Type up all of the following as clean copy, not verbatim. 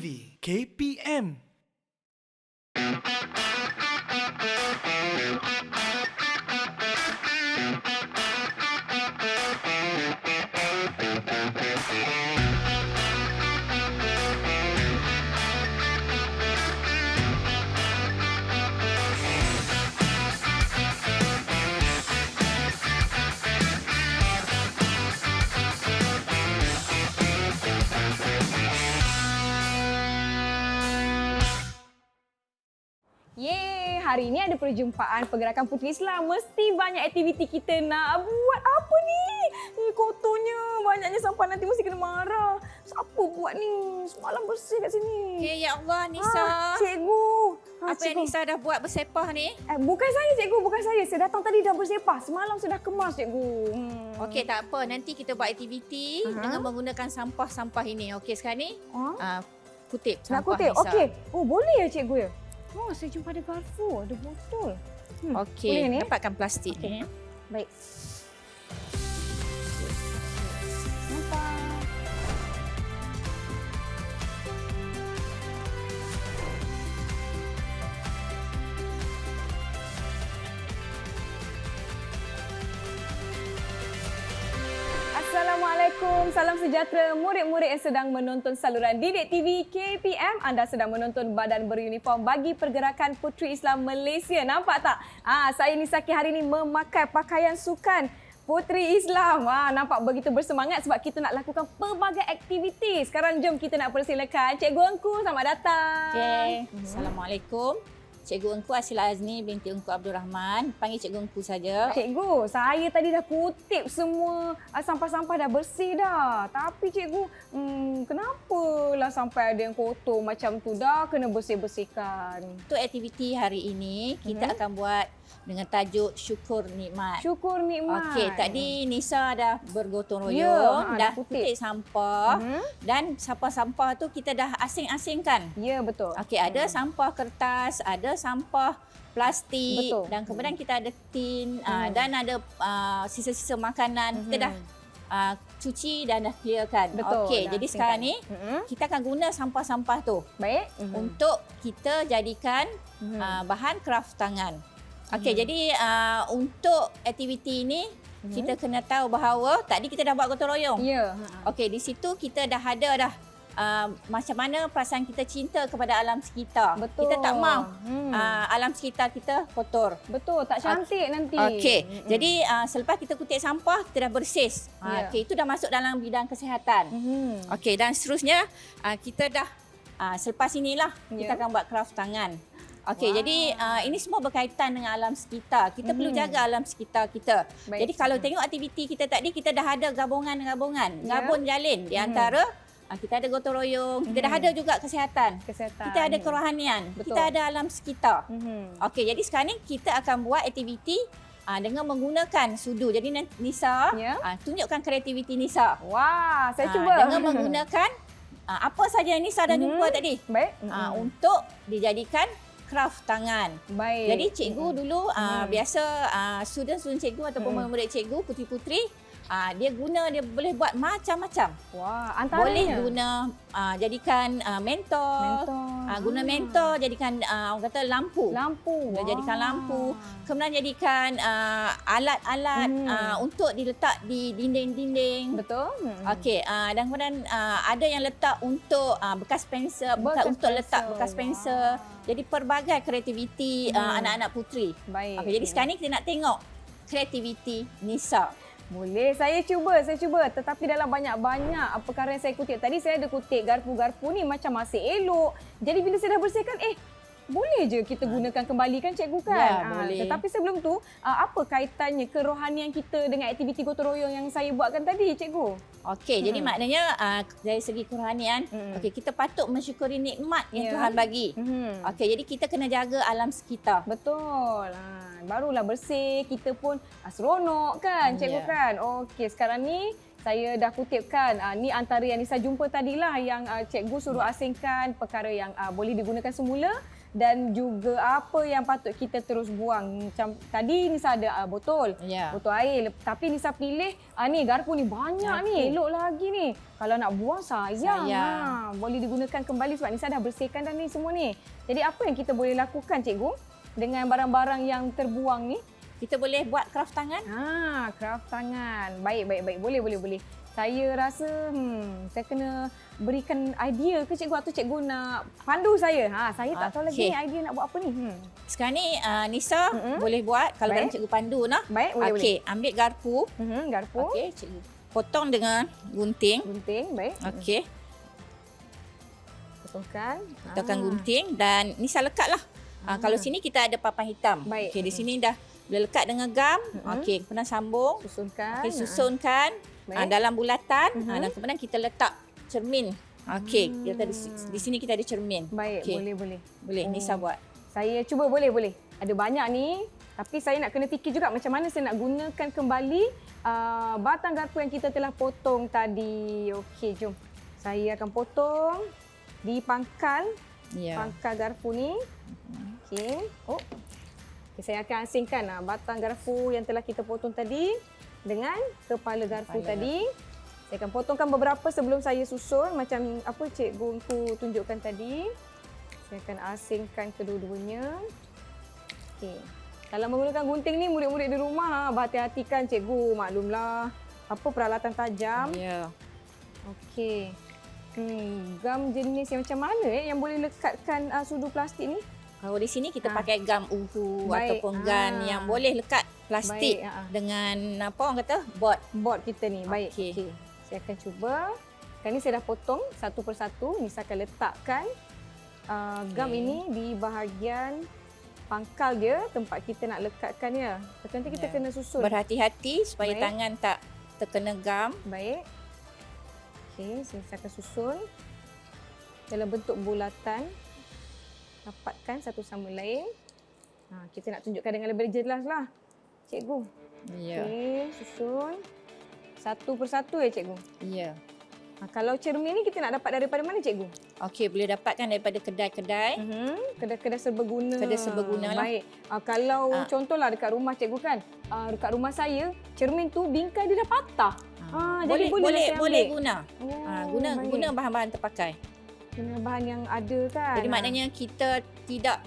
TV KPM. Yeay, hari ini ada perjumpaan pergerakan Puteri Islam. Mesti banyak aktiviti kita nak buat. Apa ni? Ni kotornya. Banyaknya sampah, nanti mesti kena marah. Siapa buat ni? Semalam bersih kat sini. Okay, ya Allah Nisa. Cikgu. Apa yang Nisa dah buat bersepah ni? Bukan saya cikgu, bukan saya. Saya datang tadi dah bersepah. Semalam sudah kemas cikgu. Okey, tak apa. Nanti kita buat aktiviti dengan menggunakan sampah-sampah ini. Okey, sekarang ni kutip Nak sampah kutip? Nisa. Okey. Oh, boleh ya cikgu ya? Oh, saya jumpa ada garpu, ada botol. Okey, boleh ni? dapatkan plastik Okey. ni. Baik. Nampak. Assalamualaikum, salam sejahtera murid-murid yang sedang menonton saluran Didik TV KPM. Anda sedang menonton badan beruniform bagi Pergerakan Puteri Islam Malaysia. Nampak tak? Saya Nisaki hari ini memakai pakaian sukan Puteri Islam. Nampak begitu bersemangat sebab kita nak lakukan pelbagai aktiviti. Sekarang jom kita nak persilakan Cikgu Engku, selamat datang. Okey. Assalamualaikum. Cikgu Engku Asila Azni binti Engku Abdul Rahman. Panggil Cikgu Engku saja. Cikgu, saya tadi dah kutip semua sampah-sampah dah bersih dah. Tapi cikgu, kenapalah sampai ada yang kotor macam tu, dah kena bersih-bersihkan. Untuk aktiviti hari ini, kita akan buat dengan tajuk Syukur Nikmat. Syukur nikmat. Okey, tadi Nisa dah bergotong royong, Ya, dah dah kutip. kutip sampah dan sampah-sampah tu kita dah asing-asingkan. Ya, betul. Okey, ada sampah kertas, ada sampah plastik. Betul. Dan kemudian kita ada tin dan ada sisa-sisa makanan. Kita dah cuci dan dah clearkan. Betul, Okey, dah jadi asingkan. sekarang ni kita akan guna sampah-sampah tu Baik. untuk kita jadikan bahan kraft tangan. Okey, jadi untuk aktiviti ini kita kena tahu bahawa tadi kita dah buat gotong royong. Ya. Okey, di situ kita dah ada dah macam mana perasaan kita cinta kepada alam sekitar. Betul. Kita tak mahu alam sekitar kita kotor. Betul, tak cantik nanti. Okey, jadi selepas kita kutip sampah, kita dah bersis. Ya. Okey, itu dah masuk dalam bidang kesihatan. Okey, dan seterusnya kita dah selepas inilah kita akan buat kraft tangan. Okey, jadi ini semua berkaitan dengan alam sekitar. Kita perlu jaga alam sekitar kita. Baik. Jadi kalau tengok aktiviti kita tadi, kita dah ada gabungan-gabungan. Gabung jalin di antara kita ada gotong royong, kita dah ada juga kesihatan. Kesihatan. Kita ada kerohanian, Betul. kita ada alam sekitar. Okey, jadi sekarang ni kita akan buat aktiviti dengan menggunakan sudu. Jadi Nisa, tunjukkan kreativiti Nisa. Wah, saya cuba. Dengan menggunakan apa saja yang Nisa dah jumpa tadi. Baik. Untuk dijadikan kraft tangan. Baik. Jadi cikgu dulu biasa student-student cikgu ataupun murid cikgu, puteri-puteri, dia boleh buat macam-macam. Wah, antaranya. Boleh guna jadikan mentor. Guna mentor jadikan orang kata lampu. Dia jadikan lampu. Kemudian jadikan alat-alat untuk diletak di dinding-dinding. Betul. Okey, dan kemudian ada yang letak untuk bekas pensel, untuk letak bekas pensel. Jadi pelbagai kreativiti anak-anak puteri. Baik. Okey, jadi sekarang ni kita nak tengok kreativiti Nisa. Boleh, saya cuba. Tetapi dalam banyak-banyak perkara yang saya kutip tadi, saya ada kutip garpu-garpu ni macam masih elok. Jadi bila saya dah bersihkan, boleh je kita gunakan kembali kan cikgu kan? Ya, boleh. Tetapi sebelum tu, apa kaitannya kerohanian kita dengan aktiviti gotong royong yang saya buatkan tadi, cikgu? Okey, jadi maknanya dari segi kerohanian, okey, kita patut mensyukuri nikmat yang Tuhan bagi. Okey, jadi kita kena jaga alam sekitar. Betul. Barulah bersih, kita pun seronok kan, cikgu kan? Okey, sekarang ni saya dah kutipkan. Ni antara yang Nisa jumpa tadilah yang cikgu suruh asingkan perkara yang boleh digunakan semula. dan juga apa yang patut kita terus buang. Macam tadi Nisa ada botol, botol air. Tapi Nisa pilih ni garpu ni banyak ni, elok lagi ni. Kalau nak buang sayang. Boleh digunakan kembali sebab Nisa dah bersihkan dah ni semua ni. Jadi apa yang kita boleh lakukan cikgu dengan barang-barang yang terbuang ni? Kita boleh buat kraft tangan. Kraft tangan. Baik. Boleh. Saya rasa saya kena berikan idea ke cikgu atau cikgu nak pandu saya. Saya tak tahu lagi ni idea nak buat apa ni. Sekarang ni Nisa boleh buat kalau dalam cikgu pandu nah. Baik, boleh. Okey, ambil garpu. Garpu. Okey, cikgu potong dengan gunting. Baik. Okey. Potongkan gunting dan Nisa lekatlah. Kalau sini kita ada papan hitam. Baik. Okey, di sini dah boleh lekat dengan gam. Okey, kemudian sambung. Susunkan. Okey, susunkan dalam bulatan dan kemudian kita letak cermin. Okey, di sini kita ada cermin. Baik, okay. Boleh. Nisa buat. Saya cuba boleh. Ada banyak ni, tapi saya nak kena fikir juga macam mana saya nak gunakan kembali batang garpu yang kita telah potong tadi. Okey, jom. Saya akan potong di pangkal. Pangkal garpu ni. Okey. Saya akan asingkan batang garpu yang telah kita potong tadi dengan kepala garpu tadi. Saya akan potongkan beberapa sebelum saya susun macam apa cikgu tunjukkan tadi. Saya akan asingkan kedua-duanya. Okey. Kalau menggunakan gunting ni murid-murid di rumah berhati-hatikan cikgu, maklumlah apa peralatan tajam. Okey. Gam jenis yang macam mana yang boleh lekatkan sudu plastik ni? Kalau di sini kita pakai gam uhu ataupun gun yang boleh lekat plastik dengan apa orang kata board kita ni. Baik. Okey. Saya akan cuba. Sekarang ni saya dah potong satu persatu. Nisa akan letakkan gam ini di bahagian pangkal dia, tempat kita nak lekatkan ya. Nanti kita kena susun. Berhati-hati supaya tangan tak terkena gam. Baik. Okey, saya akan susun dalam bentuk bulatan. Rapatkan satu sama lain. Kita nak tunjukkan dengan lebih jelas lah, cikgu. Okey, susun. Satu persatu ya, cikgu? Ya. Kalau cermin ni kita nak dapat daripada mana, cikgu? Okey, boleh dapatkan daripada kedai-kedai. Kedai-kedai serbaguna. Kedai serbaguna lah. Baik. Kalau contohlah dekat rumah cikgu kan, dekat rumah saya, cermin tu bingkai dia dah patah. Jadi boleh guna. Guna bahan-bahan terpakai. Guna bahan yang ada kan. Jadi maknanya kita tidak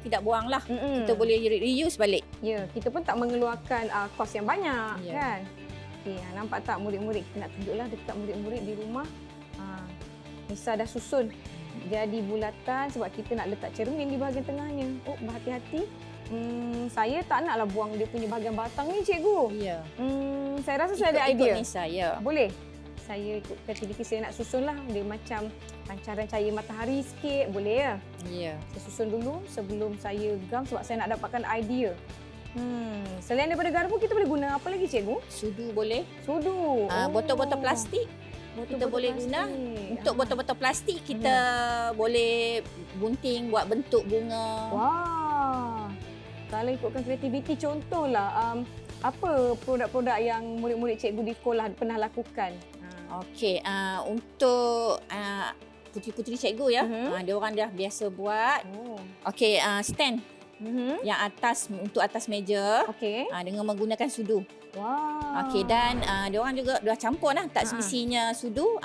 tidak buanglah. Kita boleh reuse balik. Ya, kita pun tak mengeluarkan kos yang banyak kan. Okey, nampak tak murid-murid, kita nak tunjuklah dekat murid-murid di rumah. Nisa dah susun jadi bulatan sebab kita nak letak cermin di bahagian tengahnya. Berhati-hati. Saya tak naklah buang dia punya bahagian batang ni, cikgu. Ya. Saya rasa saya ada idea. Ikut Nisa, ya. Boleh? Saya ikut aktiviti saya nak susun lah. Dia macam pancaran cahaya matahari sikit. Boleh ya? Ya. Saya susun dulu sebelum saya gam sebab saya nak dapatkan idea. Selain daripada garpu, kita boleh guna apa lagi, cikgu? Sudu boleh. Sudu. Botol-botol plastik. Kita boleh guna. Untuk botol-botol plastik, kita boleh gunting buat bentuk bunga. Wah. Kalau ikutkan kreativiti, contohlah apa produk-produk yang murid-murid cikgu di sekolah pernah lakukan? Okey, untuk puteri-puteri cikgu ya, dia orang dah biasa buat. Okey, stand yang untuk atas meja dengan menggunakan sudu. Wow. Okey, dan dia orang juga dah campur lah, tak semestinya sudu.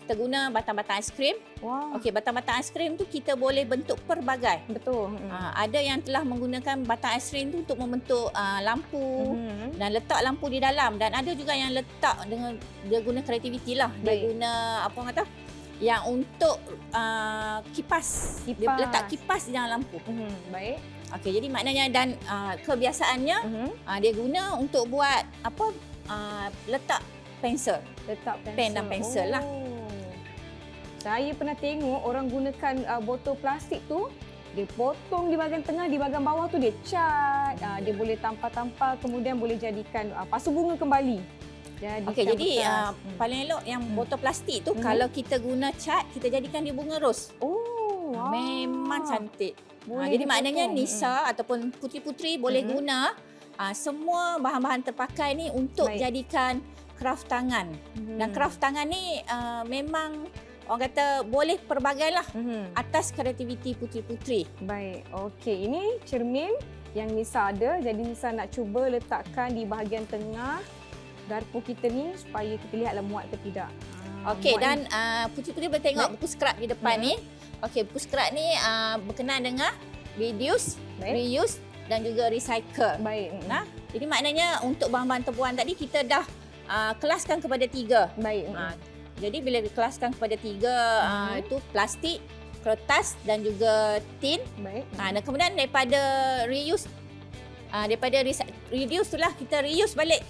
Kita guna batang-batang aiskrim. Wow. Okey, batang-batang aiskrim tu kita boleh bentuk pelbagai. Betul. Ada yang telah menggunakan batang aiskrim tu untuk membentuk lampu dan letak lampu di dalam, dan ada juga yang letak dengan dia guna kreativiti lah. Dia guna apa orang kata? Yang untuk kipas. Dia letak kipas di dalam lampu. Baik. Okey, jadi maknanya dan kebiasaannya dia guna untuk buat apa? Letak pensel. Pen dan pensel lah. Saya pernah tengok orang gunakan botol plastik tu, dia potong di bahagian tengah, di bahagian bawah tu dia cat. Dia boleh tampal-tampal, kemudian boleh jadikan pasu bunga kembali. Okey, jadi paling elok yang botol plastik tu kalau kita guna cat, kita jadikan dia bunga ros. Wow. Memang cantik. Jadi maknanya Nisa ataupun puteri-puteri boleh guna semua bahan-bahan terpakai ni untuk jadikan kraft tangan. Dan kraft tangan ni memang orang kata boleh pelbagai lah atas kreativiti puteri-puteri. Baik, okey. Ini cermin yang Nisa ada. Jadi Nisa nak cuba letakkan di bahagian tengah garpu kita ni supaya kita lihatlah muat ke tidak. Okey, dan puteri-puteri boleh tengok buku skrap di depan ni. Okey, buku skrap ni berkenaan dengan reduce, reuse dan juga recycle. Baik. Nah, jadi maknanya untuk bahan-bahan terbuang tadi kita dah kelaskan kepada 3. Baik. Jadi bila dikelaskan kepada 3 itu plastik, kertas dan juga tin. Baik. Dan kemudian daripada reuse, daripada reduce itulah kita reuse balik.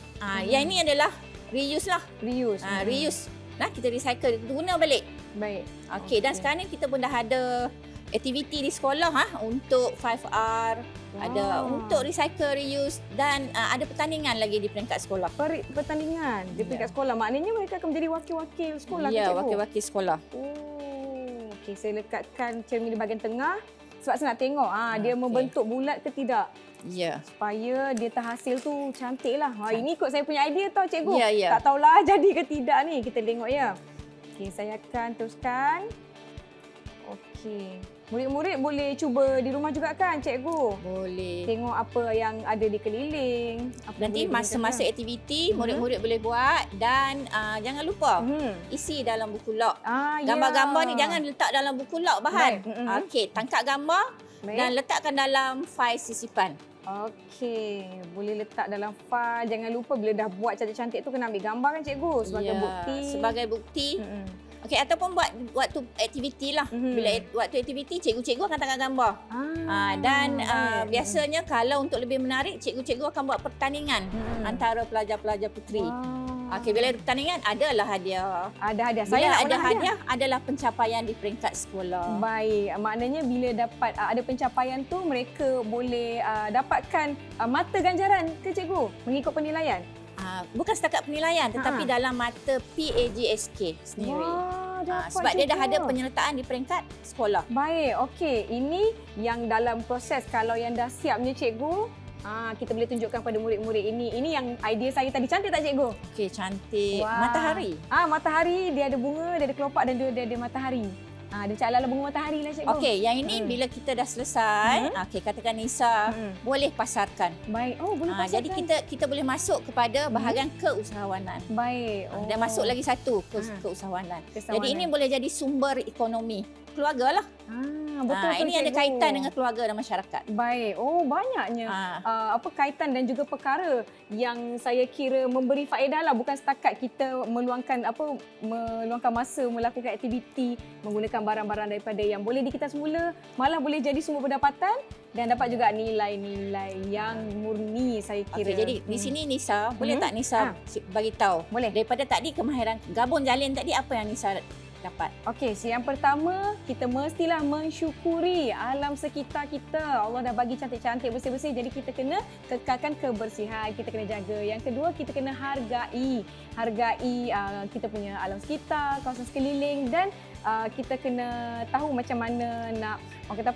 Yang ini adalah reuse lah. Reuse. Reuse. Nah, kita recycle, kita guna balik. Baik. Okey, dan sekarang ni kita pun dah ada aktiviti di sekolah untuk 5R, ada untuk recycle, reuse dan ada pertandingan lagi di peringkat sekolah. Pertandingan di peringkat sekolah. Maknanya mereka akan menjadi wakil-wakil sekolah. Ya, wakil-wakil sekolah. Oh, okey, saya lekatkan cermin di bahagian tengah sebab saya nak tengok dia membentuk bulat ke tidak. Ya. Supaya dia terhasil tu cantiklah. Ini ikut saya punya idea tau cikgu. Ya. Tak tahulah jadi ke tidak ni. Kita tengok ya. Okey, saya akan teruskan. Okey. Murid-murid boleh cuba di rumah juga kan cikgu? Boleh. Tengok apa yang ada di keliling. Nanti masa-masa aktiviti murid-murid boleh buat dan jangan lupa isi dalam buku log. Gambar-gambar ni jangan letak dalam buku log bahan. Okey, tangkap gambar dan letakkan dalam fail sisipan. Okey, boleh letak dalam file. Jangan lupa bila dah buat cantik-cantik tu kena ambil gambar kan cikgu sebagai bukti. Sebagai bukti. Okey, ataupun buat waktu aktiviti lah. Bila waktu aktiviti, cikgu-cikgu akan tangkap gambar. Dan biasanya kalau untuk lebih menarik, cikgu-cikgu akan buat pertandingan antara pelajar-pelajar puteri. Okey, bila ada pertandingan, adalah hadiah. Ada hadiah. Bila ada hadiah, adalah pencapaian di peringkat sekolah. Baik, maknanya bila dapat ada pencapaian tu, mereka boleh dapatkan mata ganjaran ke cikgu mengikut penilaian? Bukan setakat penilaian tetapi dalam mata PAGSK sendiri. Sebab dia dah ada penyertaan di peringkat sekolah. Baik, okey. Ini yang dalam proses. Kalau yang dah siapnya cikgu, kita boleh tunjukkan pada murid-murid ini. Ini yang idea saya tadi. Cantik tak cikgu? Okey, cantik. Matahari. Matahari, dia ada bunga, dia ada kelopak dan dia ada matahari. Dia cakap ala bunga matahari lah cikgu. Okey, yang ini bila kita dah selesai, okey, katakan Nisa boleh pasarkan. Baik. Boleh pasarkan. Jadi kita boleh masuk kepada bahagian keusahawanan. Baik. Dan masuk lagi satu keusahawanan. Jadi ini boleh jadi sumber ekonomi keluarga lah. Betul. Ini ada kaitan dengan keluarga dan masyarakat. Baik. Banyaknya kaitan dan juga perkara yang saya kira memberi faedah lah, bukan setakat kita meluangkan masa melakukan aktiviti menggunakan barang-barang daripada yang boleh dikita semula, malah boleh jadi sumber pendapatan dan dapat juga nilai-nilai yang murni saya kira. Okey, jadi di sini Nisa, boleh tak Nisa bagi tahu? Boleh. Daripada tadi kemahiran gabung jalin tadi apa yang Nisa dapat? Okey, yang pertama kita mestilah mensyukuri alam sekitar kita. Allah dah bagi cantik-cantik, bersih-bersih, jadi kita kena kekalkan kebersihan, kita kena jaga. Yang kedua, kita kena hargai kita punya alam sekitar, kawasan sekeliling dan kita kena tahu macam mana nak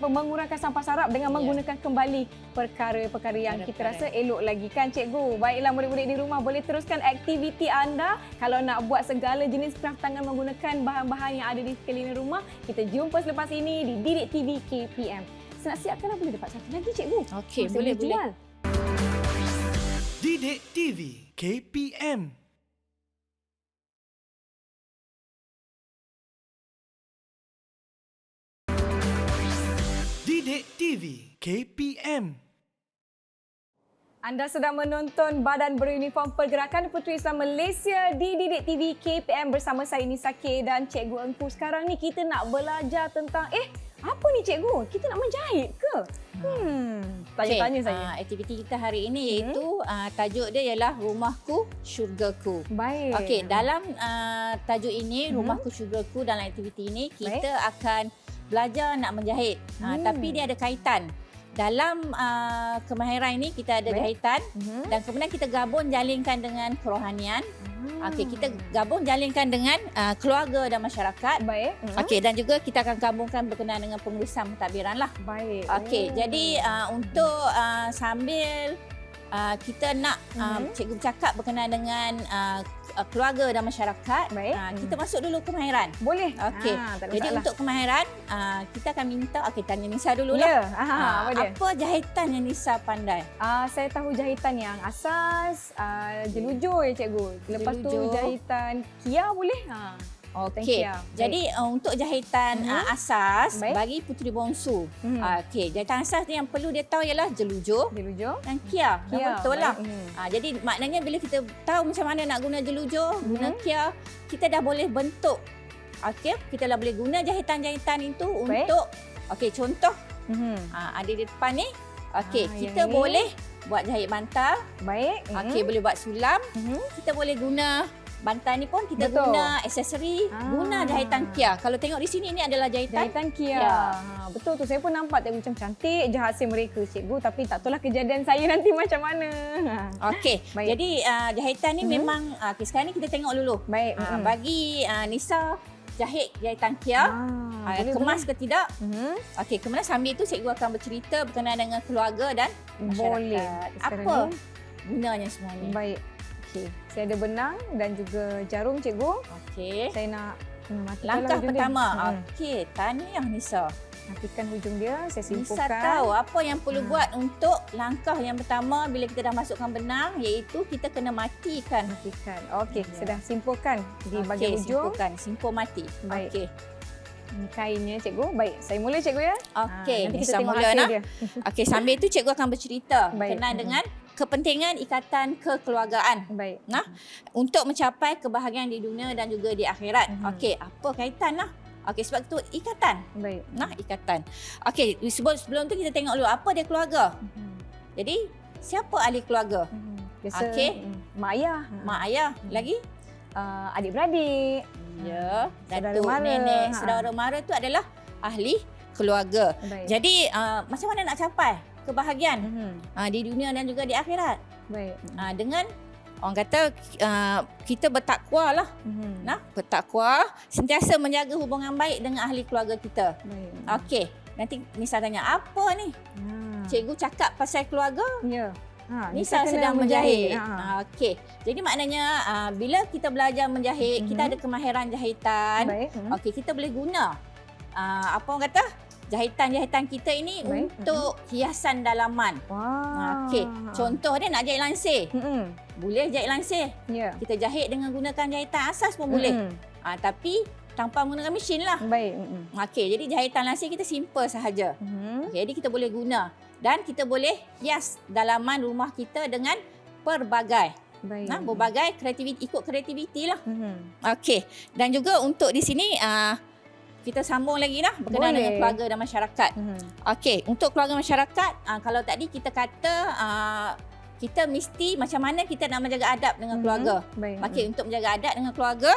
mengurangkan sampah sarap dengan menggunakan kembali perkara-perkara yang kita rasa elok lagi kan cikgu. Baiklah murid-murid di rumah, boleh teruskan aktiviti anda. Kalau nak buat segala jenis kraft tangan menggunakan bahan-bahan yang ada di sekeliling rumah, kita jumpa selepas ini di Didik TV KPM. Nak siapkan boleh dapat satu lagi cikgu. Okey, boleh. Didik TV KPM. Didik TV KPM. Anda sedang menonton Badan Beruniform Pergerakan Puteri Islam Malaysia di Didik TV KPM bersama saya Nisa K dan Cikgu Engku. Sekarang ni kita nak belajar tentang apa ni cikgu? Kita nak menjahit ke? Tanya-tanya saya. Aktiviti kita hari ini iaitu tajuk dia ialah Rumahku Syurgaku. Baik. Okey, dalam tajuk ini Rumahku Syurgaku, dalam aktiviti ini kita akan belajar nak menjahit. Tapi dia ada kaitan. Dalam kemahiran ini kita ada jahitan dan kemudian kita gabung jalinkan dengan kerohanian. Okey, kita gabung jalinkan dengan keluarga dan masyarakat. Baik. Okey, dan juga kita akan gabungkan berkenaan dengan penulisan pentadbiran lah. Baik. Okey, jadi untuk sambil kita nak cikgu bercakap berkenaan dengan keluarga dan masyarakat. Baik. Kita masuk dulu kemahiran. Boleh. Okey. Tak ada Jadi masalah. untuk kemahiran, kita akan minta, tanya Nisa dululah. Ya. Apa dia? Apa jahitan yang Nisa pandai? Saya tahu jahitan yang asas, jelujur ya cikgu. Lepas tu Jelujur. jahitan Kia boleh? Okey. Kia. Jadi untuk jahitan asas Baik. bagi puteri bongsu. Okey, jahitan asas ni yang perlu dia tahu ialah jelujur Jelujur. dan kia. Kia. Betul lah. Baik. Jadi maknanya bila kita tahu macam mana nak guna jelujur, guna kia, kita dah boleh bentuk. Okey, kita dah boleh guna jahitan-jahitan itu Baik. untuk contoh ada di depan ni. Okey, kita yang ni. boleh buat jahit bantal. Baik. Okey, boleh buat sulam. Kita boleh guna bantal ni pun kita Betul. guna aksesori, guna jahitan kia. Kalau tengok di sini ni adalah jahitan. Jahitan Kia. Ya. Betul tu. Saya pun nampak tengok macam cantik je hasil mereka cikgu. Tapi tak tahulah kejadian saya nanti macam mana. Okey. Baik. Jadi jahitan ni memang sekarang ni kita tengok dulu. Baik. Bagi Nisa jahit jahitan kia, kemas ke tidak? Okey, kemudian sambil itu cikgu akan bercerita berkenaan dengan keluarga dan masyarakat. Boleh. Apa gunanya semua ni? Baik. Okey. Saya ada benang dan juga jarum cikgu. Okey. Saya nak matikan Langkah hujung pertama. dia. Okey, tahniah Nisa. Matikan hujung dia. Saya simpulkan. Nisa tahu apa yang perlu buat untuk langkah yang pertama bila kita dah masukkan benang, iaitu kita kena matikan. Matikan. Okey. Ya. Saya dah simpulkan di bahagian hujung. Simpul mati. Baik. Okey. Ini kainnya cikgu. Baik. Saya mula cikgu ya. Okey, Nanti Nisa kita tengok mula hasil nak. dia. Okey, sambil itu cikgu akan bercerita Baik. berkenaan dengan kepentingan ikatan kekeluargaan. Baik. Nah, untuk mencapai kebahagiaan di dunia dan juga di akhirat. Okey, apa kaitan lah? Okey, sebab itu ikatan. Baik. Nah, ikatan. Okey, sebelum tu kita tengok dulu apa dia keluarga. Jadi, siapa ahli keluarga? Biasa Okey. mak ayah, Mak ayah, lagi? adik-beradik. Ya, Saudara datuk, mara. nenek, saudara mara tu adalah ahli keluarga. Baik. Jadi, macam mana nak capai kebahagiaan di dunia dan juga di akhirat? Baik. Dengan orang kata kita bertakwa lah. Nah, bertakwa, sentiasa menjaga hubungan baik dengan ahli keluarga kita. Baik. Okey, nanti Nisa tanya apa ni? Cikgu cakap pasal keluarga, Ya. Nisa kena sedang menjahit. Ha. Okey. Jadi maknanya bila kita belajar menjahit, kita ada kemahiran jahitan. Baik. Okey, kita boleh guna apa orang kata? Jahitan-jahitan kita ini Baik. untuk hiasan dalaman. Wah. Okey, contoh dia nak jahit lansir. Boleh jahit lansir. Ya. Kita jahit dengan gunakan jahitan asas pun boleh. Tapi tanpa menggunakan mesin lah. Baik. Okey, jadi jahitan lansir kita simple sahaja. Okey, jadi kita boleh guna dan kita boleh hias dalaman rumah kita dengan pelbagai. Baik. Berbagai kreativiti, ikut kreativiti lah. Okey, dan juga untuk di sini kita sambung lagi lah berkenaan Boleh. dengan keluarga dan masyarakat. Okey, untuk keluarga masyarakat, kalau tadi kita kata kita mesti macam mana kita nak menjaga adab dengan keluarga. Baik. Okey, untuk menjaga adab dengan keluarga,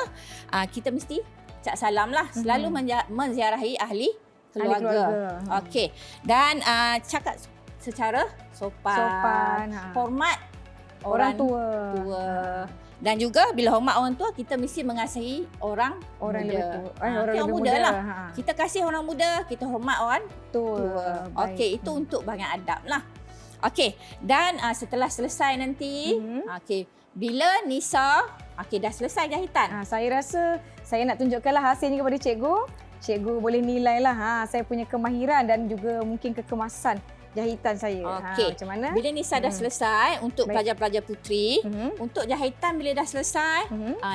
kita mesti cak salam lah. Selalu menziarahi ahli keluarga. Okey, dan cakap secara sopan. Hormat Orang tua. Dan juga bila hormat orang tua, kita mesti mengasihi orang Orang muda. lebih tua. Orang lebih muda lah. Ha. Kita kasih orang muda, kita hormat orang Tua. tua. Baik. Okey, itu untuk bahagian adab lah. Okey, dan setelah selesai nanti, okey, bila Nisa, dah selesai jahitan. Saya rasa saya nak tunjukkanlah hasilnya kepada cikgu. Cikgu boleh nilai lah saya punya kemahiran dan juga mungkin kekemasan jahitan saya. Okey. Macam mana? Bila Nisa dah selesai untuk Baik. pelajar-pelajar puteri, untuk jahitan bila dah selesai,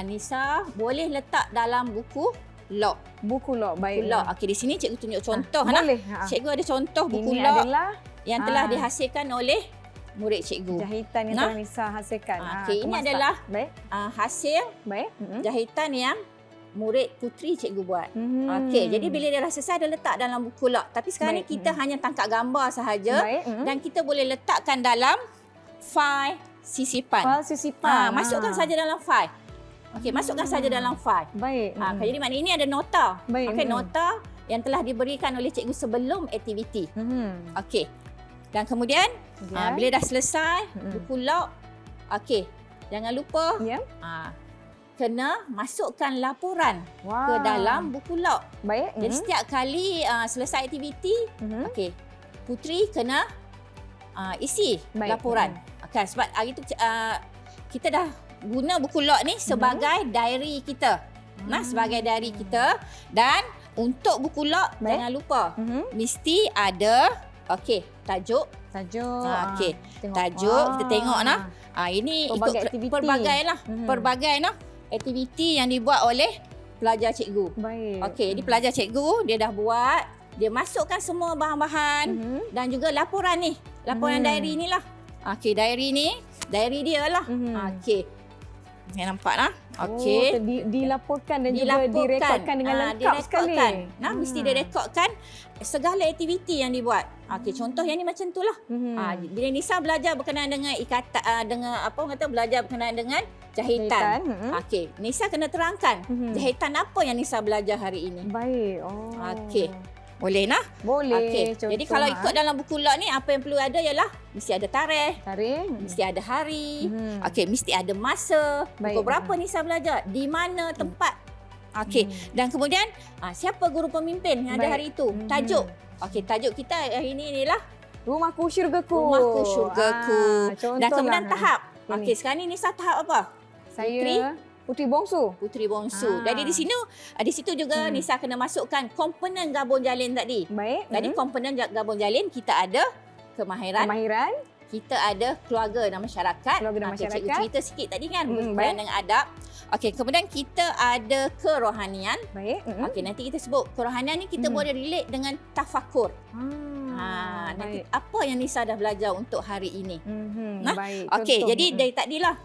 Nisa boleh letak dalam buku log. Buku log. Baik. Buku log. Okey, di sini cikgu tunjuk contoh. Boleh. Cikgu ada contoh buku Ini log adalah yang telah dihasilkan oleh murid cikgu. jahitan yang telah Nisa hasilkan. Okey, ini kemas adalah tak? Baik. Hasil Baik. jahitan yang murid puteri cikgu buat. Okey, jadi bila dia dah selesai, dia letak dalam buku log. Tapi sekarang Baik. ni kita hanya tangkap gambar sahaja Baik. dan kita boleh letakkan dalam fail sisipan. File sisipan. Masukkan saja dalam fail. Okey, masukkan saja dalam fail. Baik. Jadi maknanya ini ada nota. Baik. Okey, nota yang telah diberikan oleh cikgu sebelum aktiviti. Okey. Dan kemudian bila dah selesai buku log, okey, jangan lupa Ya. kena masukkan laporan ke dalam buku log. Baik. Jadi setiap kali selesai aktiviti, okey, puteri kena isi Baik. laporan. Kan sebab hari tu kita dah guna buku log ni sebagai diary kita. Nah, sebagai diary kita, dan untuk buku log Baik. jangan lupa mesti ada tajuk. Tajuk. Okey. Tengok. Tajuk kita tengok nah. Ini Pelbagai ikut aktiviti. pelbagai aktiviti yang dibuat oleh pelajar cikgu. Baik. Okey, jadi pelajar cikgu dia dah buat, dia masukkan semua bahan-bahan dan juga laporan ni. Laporan diary ni lah. Okey, diary dia lah. Okey. Saya nampak lah. Okey. Dilaporkan dan juga direkodkan dengan lengkap sekali. Nah, mesti direkodkan segala aktiviti yang dibuat. Okey, contoh yang ni macam tu lah. Bila Nisa belajar berkenaan dengan belajar berkenaan dengan jahitan. Okey, Nisa kena terangkan jahitan apa yang Nisa belajar hari ini. Baik. Okey. Boleh nah? Boleh. Okey. Jadi kalau ikut dalam buku log ni, apa yang perlu ada ialah mesti ada tarikh, mesti ada hari, okey, mesti ada masa, pukul berapa Nisa belajar, di mana tempat. Okey. Dan kemudian siapa guru pemimpin yang ada hari itu? Tajuk. Okey, tajuk kita hari ini ialah Rumahku Syurgaku. Rumahku Syurgaku. Dan kemudian contohlah. tahap. Okey, sekarang ni Nisa tahap apa? Saya Putri Bongsu. Putri bongsu. Jadi di situ juga Nisa kena masukkan komponen gabung jalin tadi. Baik. Jadi komponen gabung jalin kita ada kemahiran, kita ada keluarga dan masyarakat. Masyarakat. Cikgu cerita sikit tadi kan berkaitan dengan adab. Okey, kemudian kita ada kerohanian. Baik. Okey, nanti kita sebut kerohanian ni kita boleh relate dengan tafakur. Nanti apa yang Nisa dah belajar untuk hari ini. Nah, baik. okey, jadi dari tadilah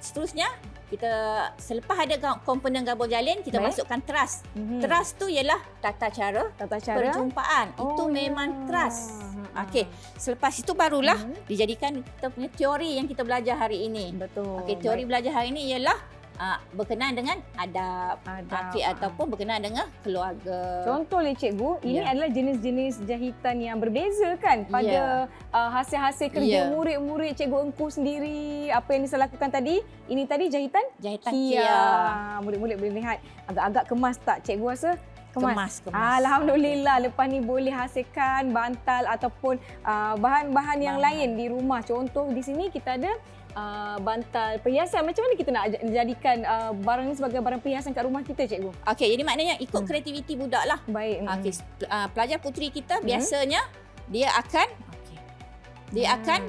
seterusnya kita selepas ada komponen gabung jalin, kita masukkan trust. Trust tu ialah tata cara perjumpaan. Itu memang trust. Okey, selepas itu barulah dijadikan kita punya teori yang kita belajar hari ini. Betul. Okey, teori belajar hari ini ialah berkenaan dengan adab. Okey, ataupun berkenaan dengan keluarga. Contoh cikgu, ini adalah jenis-jenis jahitan yang berbeza kan pada hasil-hasil kerja murid-murid cikgu Engku sendiri. Apa yang Nisa lakukan tadi? Ini tadi jahitan Kia. Murid-murid boleh lihat agak-agak kemas tak cikgu rasa? Kemas. Alhamdulillah, lepas ni boleh hasilkan bantal ataupun bahan-bahan yang lain di rumah. Contoh di sini kita ada bantal perhiasan. Macam mana kita nak jadikan barang ni sebagai barang perhiasan kat rumah kita, cikgu? Okey, jadi maknanya ikut kreativiti budak lah. Baik. Okey, pelajar putri kita biasanya dia akan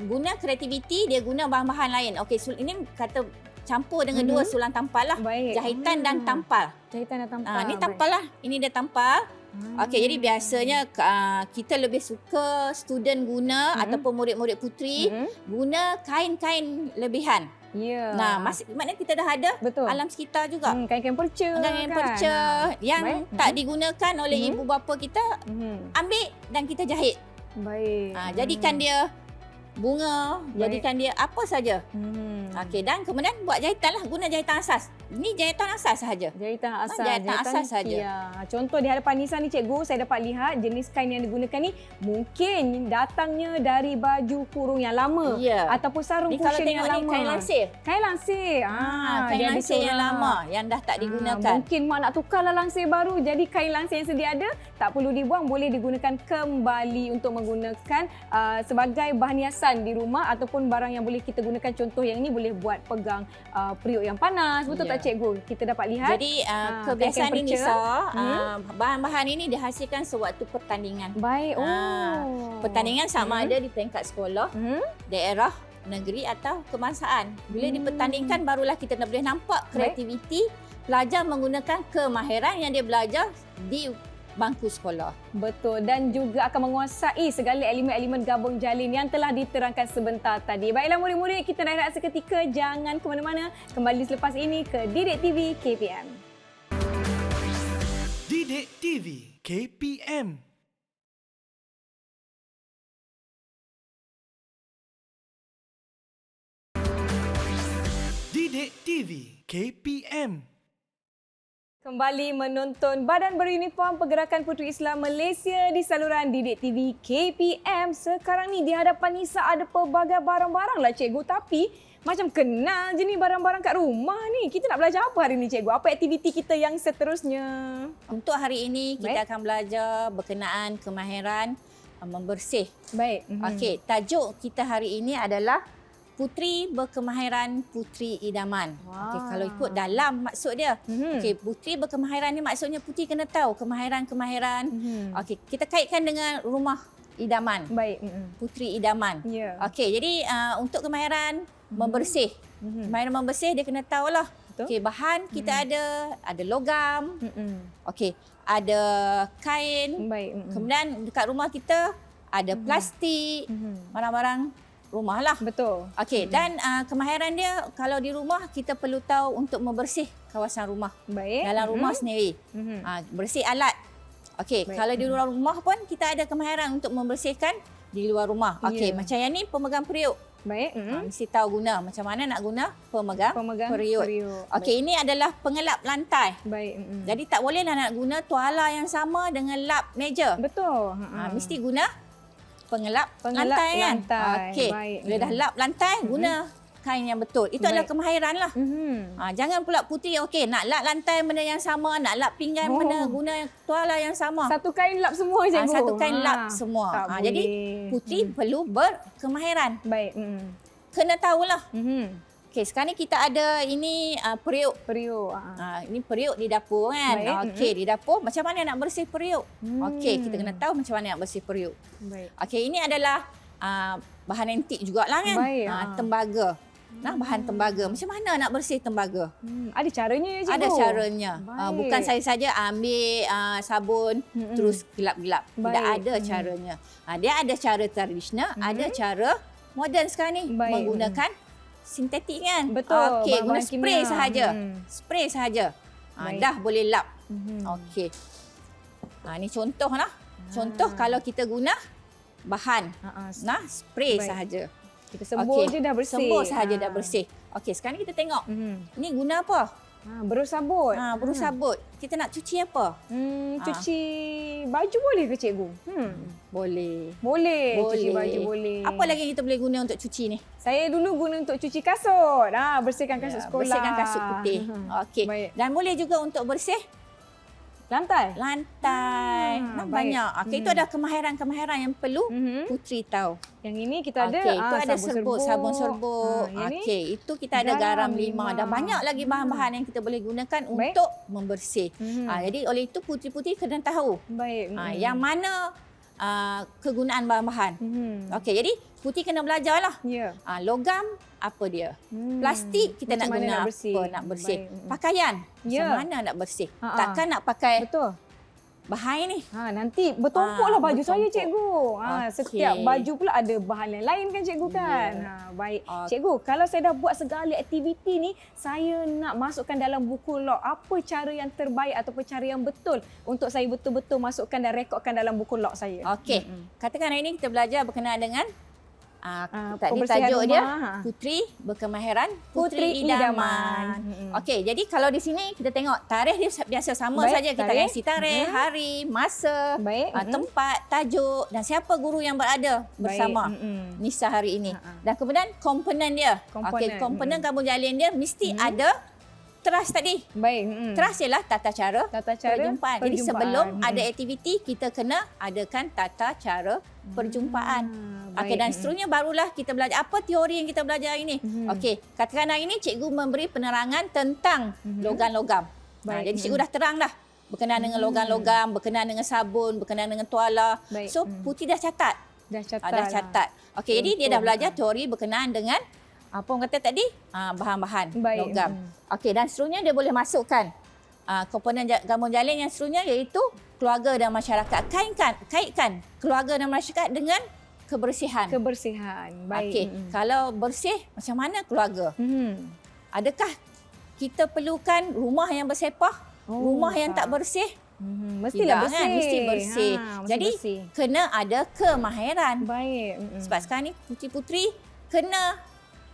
guna kreativiti, dia guna bahan-bahan lain. Okey, ini kata campur dengan dua sulang tampal lah. Baik. Jahitan dan tampal. Jahitan dan tampal. Ni tampal lah. Ini dia tampal. Okey, jadi biasanya kita lebih suka student guna ataupun murid-murid putri guna kain-kain lebihan. Ya. Nah, maknanya kita dah ada alam sekitar juga. Kain-kain perca. Kain-kain perca yang tak digunakan oleh ibu bapa kita, ambil dan kita jahit. Baik. Jadikan dia bunga, jadikan dia apa saja. Okey, dan kemudian buat jahitan lah, guna jahitan asas. Ini jahitan asas sahaja. Jahitan asas. Jahitan asas saja. Contoh di hadapan Nisa ni cikgu, saya dapat lihat jenis kain yang digunakan ni mungkin datangnya dari baju kurung yang lama ataupun sarung cushion yang lama. Kain lansir. Kain lansir. Kain lansir yang lama yang dah tak digunakan. Mungkin mak nak tukarlah lansir baru, jadi kain lansir yang sedia ada tak perlu dibuang, boleh digunakan kembali untuk menggunakan sebagai bahan hiasan di rumah ataupun barang yang boleh kita gunakan. Contoh yang ni boleh buat pegang periuk yang panas. Betul tak cikgu? Kita dapat lihat. Jadi kebiasaan ini Nisa, bahan-bahan ini dihasilkan sewaktu pertandingan. Baik. Pertandingan sama ada di peringkat sekolah, daerah, negeri atau kebangsaan. Bila dipertandingkan barulah kita boleh nampak kreativiti pelajar menggunakan kemahiran yang dia belajar di bangku sekolah. Betul, dan juga akan menguasai segala elemen-elemen gabung jalin yang telah diterangkan sebentar tadi. Baiklah murid-murid, kita nak rehat seketika. Jangan ke mana-mana. Kembali selepas ini ke Didik TV KPM. Didik TV KPM. Didik TV KPM. Kembali menonton Badan Beruniform Pergerakan Puteri Islam Malaysia di saluran Didik TV KPM. Sekarang ni di hadapan Nisa ada pelbagai barang-barang lah cikgu, tapi macam kenal je ni barang-barang kat rumah ni. Kita nak belajar apa hari ni cikgu? Apa aktiviti kita yang seterusnya? Untuk hari ini kita akan belajar berkenaan kemahiran membersih. Baik. Okey, tajuk kita hari ini adalah Puteri Berkemahiran Puteri Idaman. Okey, kalau ikut dalam maksud dia. Okey, puteri berkemahiran ni maksudnya puteri kena tahu kemahiran-kemahiran. Okey, kita kaitkan dengan rumah idaman. Baik. Puteri idaman. Ya. Okey, jadi untuk kemahiran membersih. Kemahiran membersih dia kena tahulah. Okey, bahan kita ada logam. Okey, ada kain. Baik. Kemudian dekat rumah kita ada plastik, barang-barang rumah lah. Betul. Okey, dan kemahiran dia kalau di rumah kita perlu tahu untuk membersih kawasan rumah. Baik. Dalam rumah sendiri. Bersih alat. Okey, kalau di luar rumah pun kita ada kemahiran untuk membersihkan di luar rumah. Okey, macam yang ni pemegang periuk. Baik. Mesti tahu guna macam mana nak guna pemegang periuk. Okey, ini adalah pengelap lantai. Baik. Jadi tak bolehlah nak guna tuala yang sama dengan lap meja. Betul. Mesti guna pengelap lantai kan. Okey. Baik. Bila dah lap lantai, guna kain yang betul. Itu adalah kemahiran lah. Jangan pula puteri okey nak lap lantai benda yang sama, nak lap pinggan benda guna tuala yang sama. Satu kain lap semua cikgu. Satu kain lap semua. Jadi puteri perlu berkemahiran. Baik. Kena tahulah. Okey, sekarang ni kita ada ini periuk. Periuk. Ini periuk di dapur kan. Baik. Okey, di dapur macam mana nak bersih periuk? Okey, kita kena tahu macam mana nak bersih periuk. Baik. Okey, ini adalah bahan antik jugalah kan. Baik. Tembaga. Bahan tembaga. Macam mana nak bersih tembaga? Ada caranya cikgu? Ada caranya. Baik. Bukan saya saja ambil sabun terus gelap-gelap. Tidak ada caranya. Dia ada cara tradisional, ada cara moden sekarang ni. Baik. Menggunakan sintetik kan? Betul. Okey, guna bahan spray kimia. sahaja. Spray sahaja. Dah boleh lap. Okey. Ini contohlah. Contoh kalau kita guna bahan. Spray Baik. sahaja. Kita sembur je dah bersih. Sembur sahaja dah bersih. Okey, sekarang kita tengok. Ni guna apa? Berus sabut. Berus sabut. Kita nak cuci apa? Cuci baju boleh ke cikgu? Boleh. Boleh. Cuci baju boleh. Apa lagi yang kita boleh guna untuk cuci ni? Saya dulu guna untuk cuci kasut. Bersihkan kasut sekolah. Bersihkan kasut putih. Okey. Dan boleh juga untuk bersih lantai. Banyak. Okey, itu ada kemahiran-kemahiran yang perlu puteri tahu. Yang ini kita ada itu ada sabun serbuk. Okey, itu kita ada garam 5. Dah banyak lagi bahan-bahan yang kita boleh gunakan untuk membersih. Jadi oleh itu puteri-puteri kena tahu. Baik. Yang mana kegunaan bahan-bahan. Okey, jadi puteri kena belajarlah. Ya. Logam apa dia? Plastik kita nak guna apa nak bersih. Pakaian macam mana nak bersih. Takkan nak pakai bahan ni. Nanti bertumpuklah baju saya cikgu. Okey. Setiap baju pula ada bahan yang lain kan cikgu kan. Baik. Cikgu, kalau saya dah buat segala aktiviti ni, saya nak masukkan dalam buku log. Apa cara yang terbaik ataupun cara yang betul untuk saya betul-betul masukkan dan rekodkan dalam buku log saya? Okey. Katakan hari ini kita belajar berkenaan dengan tadi pembersihan tajuk rumah. dia Puteri Berkemahiran Puteri Idaman. Okey, jadi kalau di sini kita tengok tarikh dia biasa sama saja. Kita kasi tarikh, hari, masa, tempat, tajuk dan siapa guru yang berada bersama Nisa hari ini. Dan kemudian komponen dia. Okey, komponen gabung jalin dia mesti ada teras tadi. Baik. Teras ialah tata cara perjumpaan. Jadi sebelum ada aktiviti kita kena adakan tata cara perjumpaan. Okey, dan seterusnya barulah kita belajar apa teori yang kita belajar hari ini. Okey, katakan hari ini cikgu memberi penerangan tentang logam-logam. Jadi cikgu dah terang dah berkenaan dengan logam-logam, berkenaan dengan sabun, berkenaan dengan tuala. So puteri dah catat. Dah catat. Okey, jadi dia dah belajar teori berkenaan dengan apa orang kata tadi? Bahan-bahan logam. Okey, dan seterusnya dia boleh masukkan komponen gabung jalin yang seterusnya iaitu keluarga dan masyarakat. Kaitkan keluarga dan masyarakat dengan kebersihan. Baik. Okey, kalau bersih macam mana keluarga? Adakah kita perlukan rumah yang bersepah? Rumah yang tak bersih? Mestilah bersih. Kan? Mesti bersih. Jadi kena ada kemahiran. Baik. Sebab sekarang ni puteri-puteri kena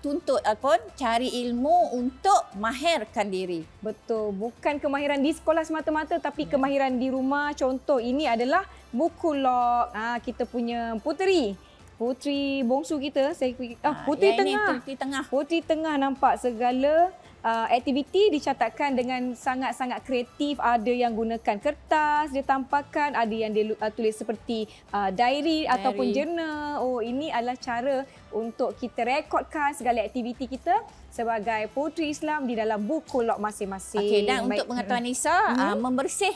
tuntut ataupun cari ilmu untuk mahirkan diri. Betul. Bukan kemahiran di sekolah semata-mata tapi kemahiran di rumah. Contoh ini adalah buku log. Kita punya puteri bongsu kita. Puteri tengah. Puteri tengah. Puteri tengah nampak segala aktiviti dicatatkan dengan sangat-sangat kreatif. Ada yang gunakan kertas, dia tampakkan, ada yang dia tulis seperti diary ataupun jurnal. Oh, ini adalah cara untuk kita rekodkan segala aktiviti kita sebagai puteri Islam di dalam buku log masing-masing. Okey, dan untuk pengetahuan Nisa, membersih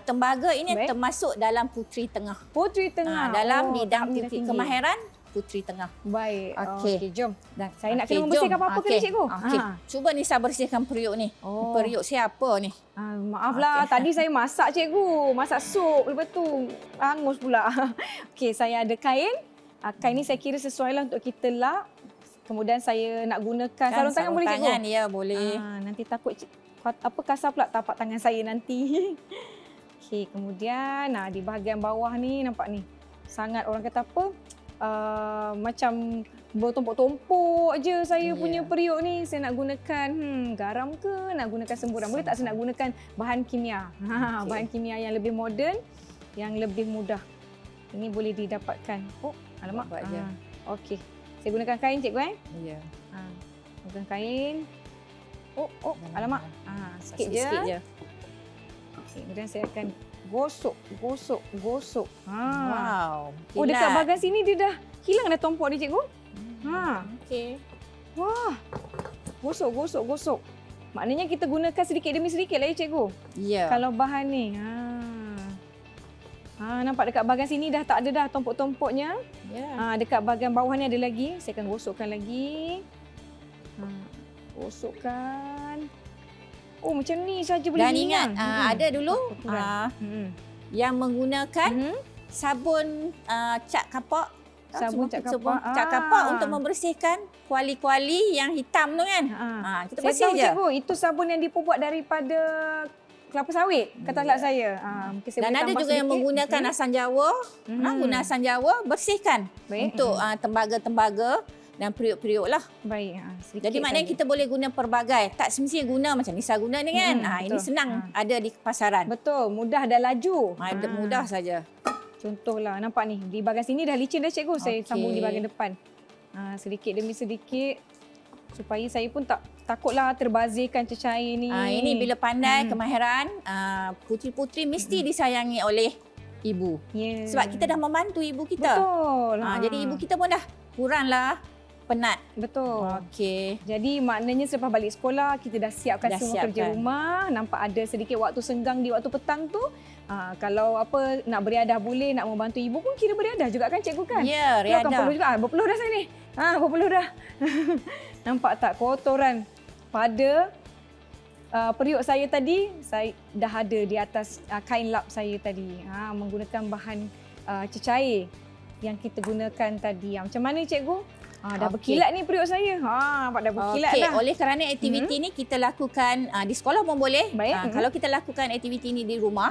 tembaga ini termasuk dalam puteri tengah. Puteri tengah. Dalam bidang kemahiran puteri tengah. Baik. Okey. Okey, jom. Dan Saya nak kena membersihkan apa-apa ke ni, cikgu? Okey. Cuba Nisa bersihkan periuk ni. Periuk siapa ni? Maaflah, tadi saya masak, cikgu. Masak sup. Lepas tu hangus pula. Okey, saya ada kain. Kain ni saya kira sesuai lah untuk kita lap. Kemudian saya nak gunakan sarung tangan, boleh, cikgu? Sarung tangan, ya boleh. Nanti takut apa kasar pula tapak tangan saya nanti. Okey, kemudian di bahagian bawah ni nampak ni. Sangat orang kata apa? Macam bertumpuk-tumpuk je saya punya periuk ni. Saya nak gunakan garam ke, nak gunakan semburan. Boleh tak saya nak gunakan bahan kimia? Bahan kimia yang lebih moden, yang lebih mudah. Ini boleh didapatkan. Oh, alamak. Okey. Saya gunakan kain, cikgu Ya. Gunakan kain. Oh, alamak. Sikit je. Okey, kemudian saya akan gosok. Wow. Oh, dekat bahagian sini dia dah hilang dah tumpuk dia, cikgu. Okey. Wah. Gosok. Maknanya kita gunakan sedikit demi sedikit lah ya, cikgu. Ya. Kalau bahan ni. Nampak dekat bahagian sini dah tak ada dah tumpuk-tumpuknya. Ya. Dekat bahagian bawah ni ada lagi. Saya akan gosokkan lagi. Gosokkan. Oh, macam ni saja boleh Dan hilang. ingat, ada dulu yang menggunakan sabun cat kapak. Sabun cat kapak. Cat kapak untuk membersihkan kuali-kuali yang hitam tu kan. Kita Saya bersih tahu, je. cikgu, itu sabun yang dibuat daripada kelapa sawit, kata tak saya. Mungkin saya Dan boleh ada tambah juga yang sedikit. menggunakan asam jawa. Guna asam jawa, bersihkan untuk tembaga-tembaga dan periuk-periuk lah. Baik. Sedikit Jadi maknanya saja. kita boleh guna pelbagai. Tak semestinya guna macam Nisa guna ni kan. Ini betul. senang ada di pasaran. Betul, mudah dan laju. Mudah saja. Contohlah, nampak ni. Di bahagian sini dah licin dah, cikgu. Saya Okey. sambung di bahagian depan. Sedikit demi sedikit. Supaya saya pun tak takutlah terbazirkan cecair ni. Ini bila pandai kemahiran, puteri-puteri mesti disayangi oleh ibu. Yeah. Sebab kita dah membantu ibu kita. Betul. Jadi ibu kita pun dah kuranglah penat. Betul. Okey. Jadi maknanya selepas balik sekolah, kita dah siapkan semua kerja rumah. Nampak ada sedikit waktu senggang di waktu petang tu. Kalau nak beriadah boleh, nak membantu ibu pun kira beriadah juga kan, cikgu kan? Ya, riadah. Perlu juga. Berpeluh dah saya ni. Berpeluh dah. Nampak tak kotoran pada periuk saya tadi, saya dah ada di atas kain lap saya tadi. Menggunakan bahan cecair yang kita gunakan tadi. Macam mana, cikgu? Dah berkilat ni periuk saya. Nampak dah berkilat dah. Oleh kerana aktiviti ni kita lakukan di sekolah pun boleh. Baik. Kalau kita lakukan aktiviti ni di rumah,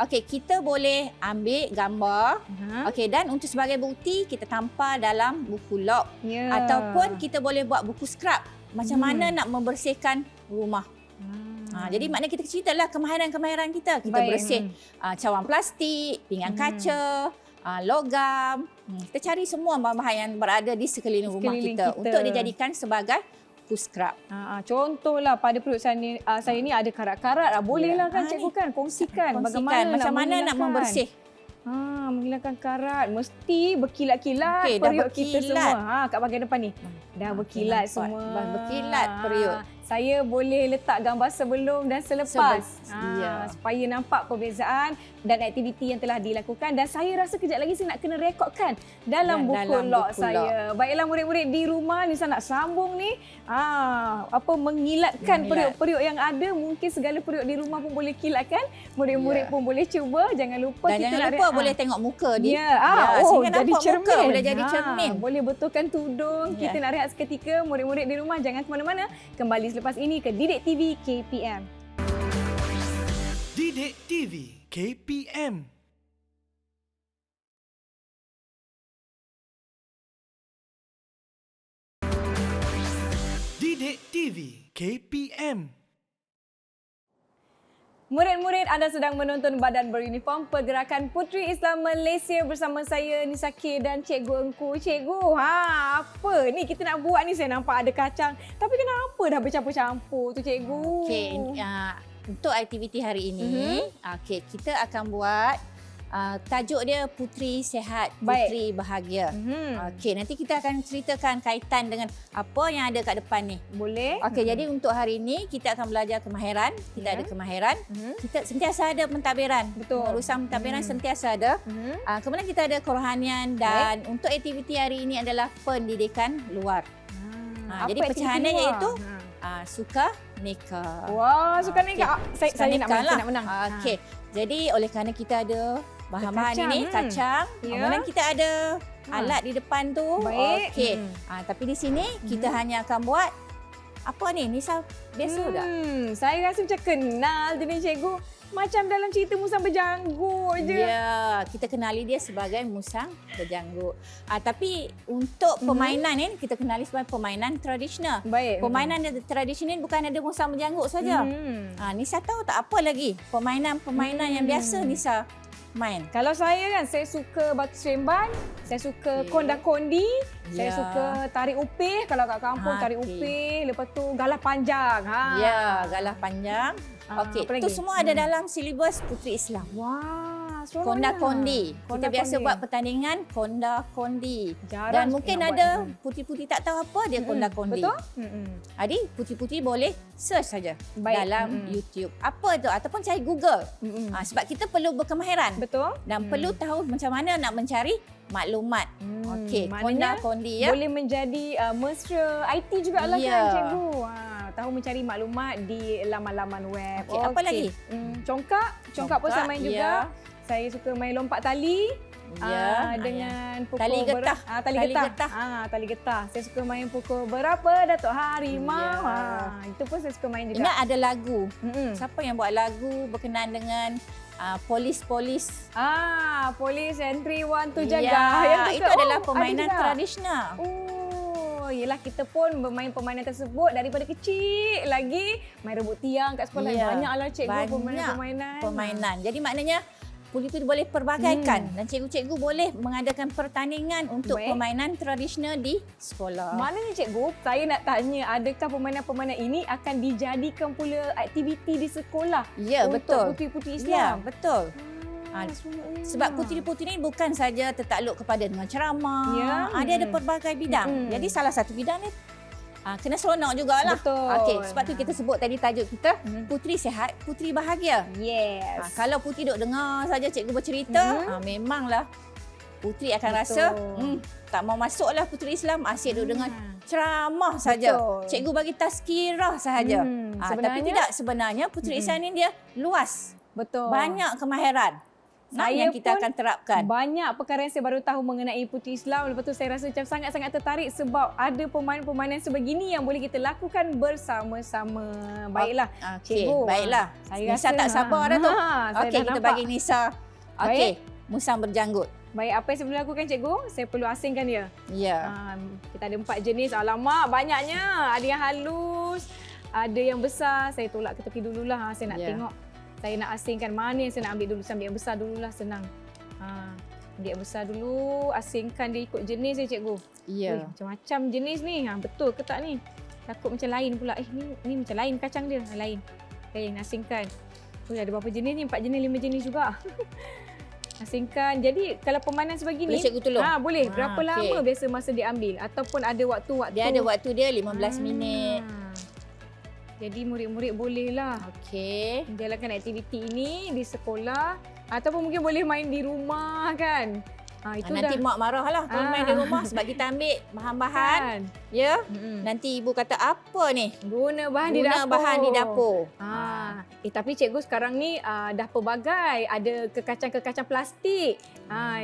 kita boleh ambil gambar. Dan untuk sebagai bukti kita tampal dalam buku log. Ataupun kita boleh buat buku scrap. Macam mana nak membersihkan rumah. Jadi maknanya kita ceritalah kemahiran-kemahiran kita. Kita bersih cawan plastik, pinggan kaca, logam. Kita cari semua bahan-bahan yang berada di sekeliling rumah kita untuk dijadikan sebagai buku scrap. Contohlah pada periuk saya ni ada karat-karat. Bolehlah kan, cikgu kan? Kongsikan bagaimana macam mana nak membersih. Menghilangkan karat. Mesti berkilat-kilat periuk kita semua. Kat bahagian depan ni. Dah berkilat semua. Berkilat periuk. Saya boleh letak gambar sebelum dan selepas. Supaya nampak perbezaan dan aktiviti yang telah dilakukan. Dan saya rasa kejap lagi saya nak kena rekodkan dalam buku log saya. Baiklah murid-murid di rumah, Nisa nak sambung ni. Mengilatkan periuk-periuk yang ada. Mungkin segala periuk di rumah pun boleh kilatkan. Murid-murid pun boleh cuba. Jangan lupa dan kita jangan lupa boleh tengok muka dia. Sehingga jadi cermin. Muka, boleh jadi cermin. Boleh betulkan tudung. Kita nak rehat seketika. Murid-murid di rumah jangan ke mana-mana. Kembali selepas ini ke Didik TV KPM. Didik TV KPM. Didik TV KPM. Murid-murid, anda sedang menonton Badan Beruniform Pergerakan Puteri Islam Malaysia bersama saya Nisa K dan Cikgu Engku. Cikgu, apa ni kita nak buat ni? Saya nampak ada kacang. Tapi kenapa dah bercampur-campur tu, Cikgu? Okey, untuk aktiviti hari ini, kita akan buat tajuk dia Puteri Sihat, Puteri Bahagia. Okey, nanti kita akan ceritakan kaitan dengan apa yang ada kat depan ni. Boleh? Okey, jadi untuk hari ini kita akan belajar kemahiran. Kita ada kemahiran. Kita sentiasa ada pentadbiran. Betul. Urusan pentadbiran sentiasa ada. Kemudian kita ada kerohanian dan untuk aktiviti hari ini adalah pendidikan luar. Jadi pecahannya iaitu suka nikah. Wah, suka nikah. Saya nak menang, saya nak menang. Okey. Jadi oleh kerana kita ada bahan-bahan ini, kacang. Kemudian kita ada alat di depan tu. Baik. Okey. Tapi di sini kita hanya akan buat apa ni? Nisa biasa tak? Saya rasa macam kenal jenis cikgu. Macam dalam cerita Musang Berjanggut je. Ya, kita kenali dia sebagai Musang Berjanggut. Tapi untuk permainan ni, kita kenali sebagai permainan tradisional. Baik. Permainan tradisional bukan ada Musang Berjanggut saja. Nisa tahu tak apa lagi permainan yang biasa Nisa main? Kalau saya kan, saya suka batu seremban, saya suka konda-kondi, saya suka tarik upih. Kalau kat kampung tarik upih, lepas tu galah panjang. Ya, galah panjang. Okey, itu semua ada dalam silibus Puteri Islam. Wah, konda-kondi. Kita biasa buat pertandingan konda-kondi. Dan mungkin ada puteri-puteri tak tahu apa dia konda-kondi. Betul? Jadi puteri-puteri boleh search saja dalam YouTube. Apa tu? Ataupun cari Google. Sebab kita perlu berkemahiran. Betul. Dan perlu tahu macam mana nak mencari maklumat. Okey, konda-kondi ya. Boleh menjadi mesra IT jugalah kan, cikgu. Tahu mencari maklumat di laman-laman web. Okey, apa lagi? Congkak pun saya main juga. Saya suka main lompat tali. Dengan pukul tali getah. Tali getah. Saya suka main pukul berapa Datuk Harimau. Itu pun saya suka main juga. Ingat ada lagu. Siapa yang buat lagu berkenaan dengan polis-polis? Polis entry 1 tu jaga. Itu adalah permainan tradisional. Yelah, kita pun bermain permainan tersebut daripada kecil lagi. Main rebut tiang kat sekolah. Banyaklah cikgu permainan. Jadi maknanya itu boleh perbagaikan dan cikgu-cikgu boleh mengadakan pertandingan untuk permainan tradisional di sekolah. Maknanya cikgu, saya nak tanya, adakah permainan-permainan ini akan dijadikan pula aktiviti di sekolah? Ya, betul. Untuk puteri-puteri Islam? Ya, betul. Sebab puteri-puteri ini bukan saja tertakluk kepada dengan ceramah. Dia ada pelbagai bidang. Jadi salah satu bidang ni kena seronok jugalah. Betul. Okey, sebab tu kita sebut tadi tajuk kita Puteri Sihat, Puteri Bahagia. Yes. Kalau puteri duk dengar saja cikgu bercerita, memanglah puteri akan rasa tak mau masuklah puteri Islam, asyik duk dengar ceramah saja. Cikgu bagi tazkirah sahaja. Tapi tidak, sebenarnya puteri Islam ni dia luas. Betul. Banyak kemahiran yang kita akan terapkan. Banyak perkara yang saya baru tahu mengenai puteri Islam. Lepas tu saya rasa macam sangat-sangat tertarik sebab ada permainan-permainan sebegini yang boleh kita lakukan bersama-sama. Baiklah, cikgu. Baiklah. Nisa tak sabar dah tu. Okey, kita bagi Nisa. Okey, Musang Berjanggut. Baik, apa yang saya perlu lakukan, cikgu? Saya perlu asingkan dia. Ya. Kita ada 4 jenis. Alamak, banyaknya. Ada yang halus, ada yang besar. Saya tolak ke tepi dululah. Saya nak tengok. Saya nak asingkan mana yang saya nak ambil dulu. Saya ambil yang besar dululah, senang. Ambil yang besar dulu, asingkan dia ikut jenis ya, cikgu. Ya. Macam-macam jenis ni. Betul ke tak ni? Takut macam lain pula. Ni macam lain kacang dia. Lain. Okay, asingkan. Ada berapa jenis ni? 4 jenis, 5 jenis juga. Asingkan. Jadi kalau permainan sebegini, boleh cikgu tolong? Boleh. Berapa lama biasa masa diambil? Ataupun ada waktu-waktu? Dia ada waktu dia 15 minit. Jadi murid-murid bolehlah menjalankan aktiviti ini di sekolah ataupun mungkin boleh main di rumah kan. Nanti mak marahlah kalau main di rumah sebab kita ambil bahan-bahan. Ya. Nanti ibu kata apa ni? Guna bahan di dapur. Tapi cikgu sekarang ni dah pelbagai. Ada kekacang-kekacang plastik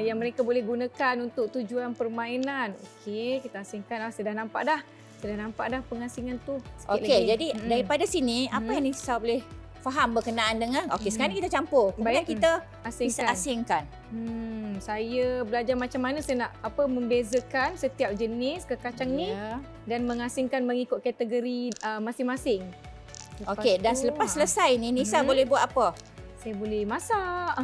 yang mereka boleh gunakan untuk tujuan permainan. Okey, kita asingkan. Saya dah nampak dah. Pengasingan tu sikit lagi. Okey, jadi daripada sini apa yang Nisa boleh faham berkenaan dengan sekarang ni kita campur. Kemudian kita bisa asingkan. Saya belajar macam mana saya nak membezakan setiap jenis kekacang ni dan mengasingkan mengikut kategori masing-masing. Okey, dan selepas selesai ni Nisa boleh buat apa? Saya boleh masak.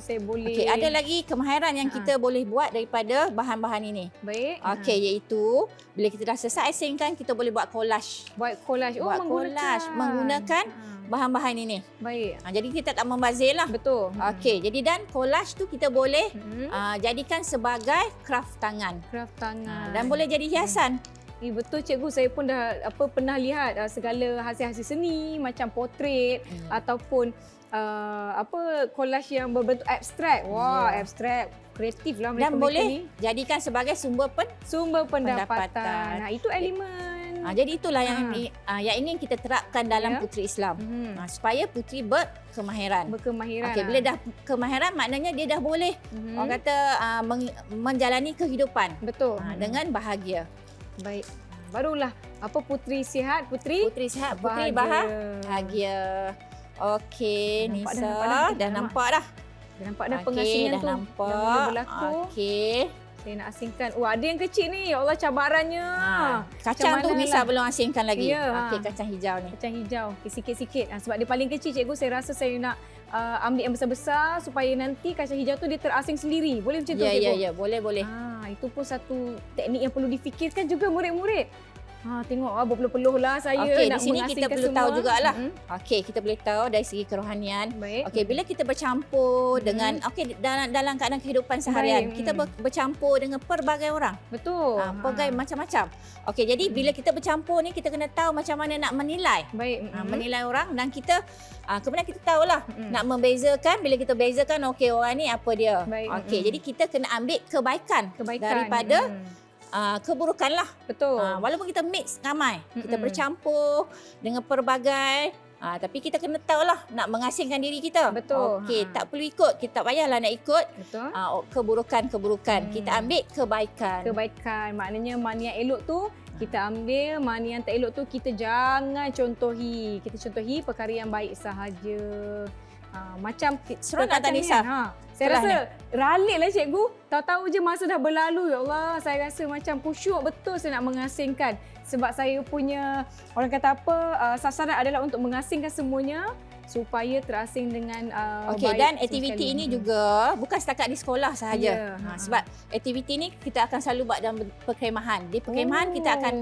Saya boleh. Okey, ada lagi kemahiran yang kita boleh buat daripada bahan-bahan ini. Baik. Okey, iaitu bila kita dah selesai asingkan, kita boleh buat collage. Buat collage. Buat collage menggunakan bahan-bahan ini. Baik. Jadi kita tak membazir lah. Betul. Okey, jadi dan collage tu kita boleh jadikan sebagai craft tangan. Craft tangan. Dan boleh jadi hiasan. Betul cikgu, saya pun dah pernah lihat segala hasil-hasil seni macam portrait ataupun collage yang berbentuk abstrak. Wah, abstrak. Kreatif lah mereka. Dan boleh ni jadikan sebagai sumber pendapatan. Nah, itu elemen. Jadi itulah yang ingin kita terapkan dalam puteri Islam. Supaya puteri berkemahiran. Okey, bila dah kemahiran maknanya dia dah boleh orang kata menjalani kehidupan. Betul. Dengan bahagia. Baik. Barulah puteri sihat, puteri sihat, puteri bahagia. Okey, Nisa dah nampak dah. Dah nampak dah pengasingan dah tu. Nampak. Dah mula berlaku. Okey. Saya nak asingkan. Ada yang kecil ni. Ya Allah, cabarannya. Kacang tu Nisa belum asingkan lagi. Ya. Okey, kacang hijau ni. Kacang hijau. Sikit-sikit. Sebab dia paling kecil, cikgu. Saya rasa saya nak ambil yang besar-besar supaya nanti kacang hijau tu dia terasing sendiri. Boleh macam tu, cikgu? Ya. Boleh. Itu pun satu teknik yang perlu difikirkan juga murid-murid. Tengok berpeluh-peluh lah saya nak di sini kita perlu semua. tahu jugalah. Okey, kita boleh tahu dari segi kerohanian. Baik. Okey, bila kita bercampur dengan dalam keadaan kehidupan seharian, kita bercampur dengan pelbagai orang. Betul. Pelbagai macam-macam. Okey, jadi bila kita bercampur ni kita kena tahu macam mana nak menilai. Baik. Menilai orang dan kita kemudian kita tahulah nak membezakan. Bila kita bezakan okey orang ni apa dia. Okey, jadi kita kena ambil kebaikan. Daripada keburukan lah. Betul. Walaupun kita mix ramai, kita bercampur dengan pelbagai, tapi kita kena tahulah nak mengasingkan diri kita. Betul. Okey, tak perlu ikut. Kita tak payahlah nak ikut. Betul. Keburukan. Kita ambil kebaikan. Maknanya mana yang elok tu kita ambil, mana yang tak elok tu kita jangan contohi. Kita contohi perkara yang baik sahaja. Macam seronok tak Nisa? Saya rasa ralik lah cikgu. Tahu-tahu je masa dah berlalu. Ya Allah, saya rasa macam kusyuk betul saya nak mengasingkan. Sebab saya punya, orang kata sasaran adalah untuk mengasingkan semuanya supaya terasing dengan Okey, baik. dan aktiviti ini juga bukan setakat di sekolah sahaja. Sebab aktiviti ini kita akan selalu buat dalam perkhemahan. Di perkhemahan kita akan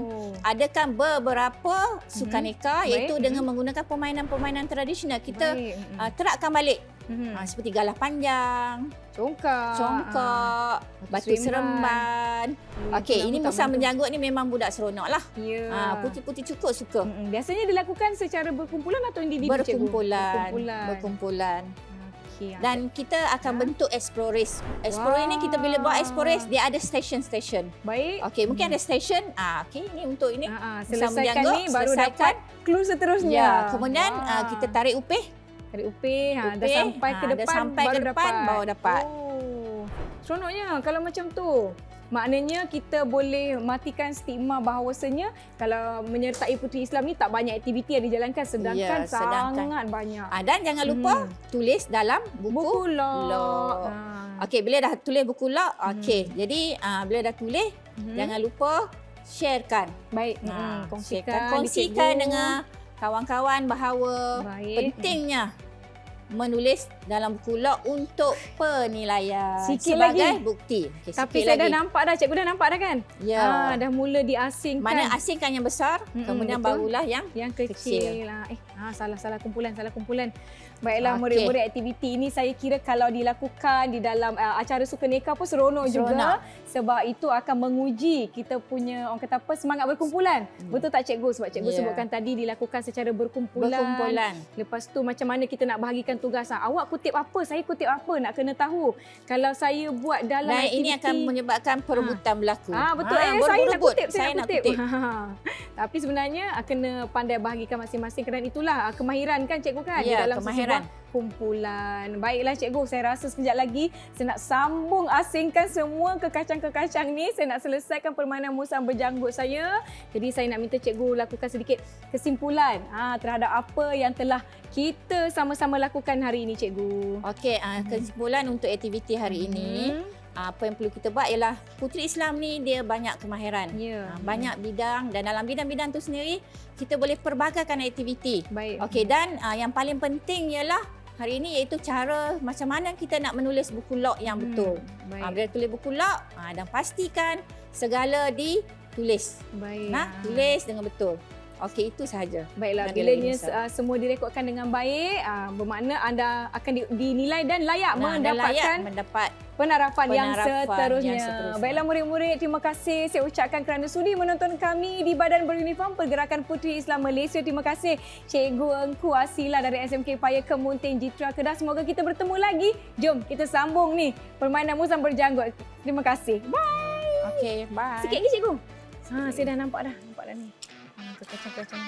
adakan beberapa sukaneka iaitu dengan menggunakan permainan-permainan tradisional. Kita terakkan balik. Seperti galah panjang, congkak, batu seremban. Okey, ini Musa Menjanggut ni memang budak seronok lah. Ya. Putih-putih cukup suka. Biasanya dilakukan secara berkumpulan atau individu, Berkumpulan. Dan kita akan bentuk explorers. Explorers ni kita bila buat explorers dia ada station. Baik. Okey, mungkin ada station. Okey, ini untuk ini. Selesaikan ni baru dapat clue seterusnya. Ya, kemudian kita tarik upih. Dah sampai ke depan baru dapat. Seronoknya kalau macam tu. Maknanya kita boleh matikan stigma bahawasanya kalau menyertai puteri Islam ni tak banyak aktiviti yang dijalankan sedangkan sangat banyak. Dan jangan lupa tulis dalam buku log. Okey, bila dah tulis buku log, okey. Jadi bila dah tulis jangan lupa sharekan. Baik. Kongsikan dengan kawan-kawan bahawa pentingnya menulis dalam buku log untuk penilaian sebagai bukti. Tapi saya dah nampak dah, cikgu dah nampak dah kan? Ya. Dah mula diasingkan. Mana asingkan yang besar, kemudian barulah yang kecil. Salah kumpulan. Baiklah murid-murid, aktiviti ini saya kira kalau dilakukan di dalam acara sukaneka pun seronok juga sebab itu akan menguji kita punya orang kata semangat berkumpulan. Betul tak cikgu? Sebab cikgu sebutkan tadi dilakukan secara berkumpulan. Lepas tu macam mana kita nak bahagikan tugas. Awak kutip apa, saya kutip apa, nak kena tahu. Kalau saya buat dalam aktiviti, ini akan menyebabkan perebutan berlaku. Betul. Saya nak kutip. Tapi sebenarnya kena pandai bahagikan masing-masing kerana itulah kemahiran kan cikgu kan di dalam sebuah kumpulan. Baiklah cikgu, saya rasa sekejap lagi saya nak sambung asingkan semua kekacang-kekacang ni. Saya nak selesaikan permainan Musa Berjanggut saya. Jadi saya nak minta cikgu lakukan sedikit kesimpulan terhadap apa yang telah kita sama-sama lakukan hari ini cikgu. Okey, kesimpulan untuk aktiviti hari ini. apa yang perlu kita buat ialah Puteri Islam ni dia banyak kemahiran. Banyak bidang dan dalam bidang-bidang tu sendiri kita boleh pelbagaikan aktiviti. Baik. Okey, dan yang paling penting ialah hari ini iaitu cara macam mana kita nak menulis buku log yang betul. Bila tulis buku log dan pastikan segala ditulis. Baik. Tulis dengan betul. Okey, itu sahaja. Baiklah, bilanya semua direkodkan dengan baik, bermakna anda akan dinilai dan layak mendapat penarapan yang seterusnya. Baiklah murid-murid, terima kasih saya ucapkan kerana sudi menonton kami di Badan Beruniform Pergerakan Puteri Islam Malaysia. Terima kasih Cikgu Engku Asila dari SMK Paya Kemunting Jitra Kedah. Semoga kita bertemu lagi. Jom kita sambung ni permainan musang berjanggut. Terima kasih. Bye. Okey, bye. Sikit lagi cikgu. Saya dah nampak dah ni. Kacang-kacang.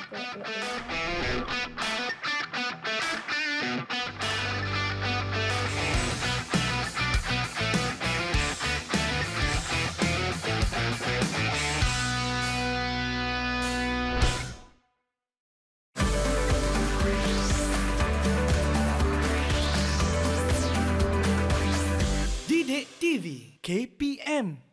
Didik TV KPM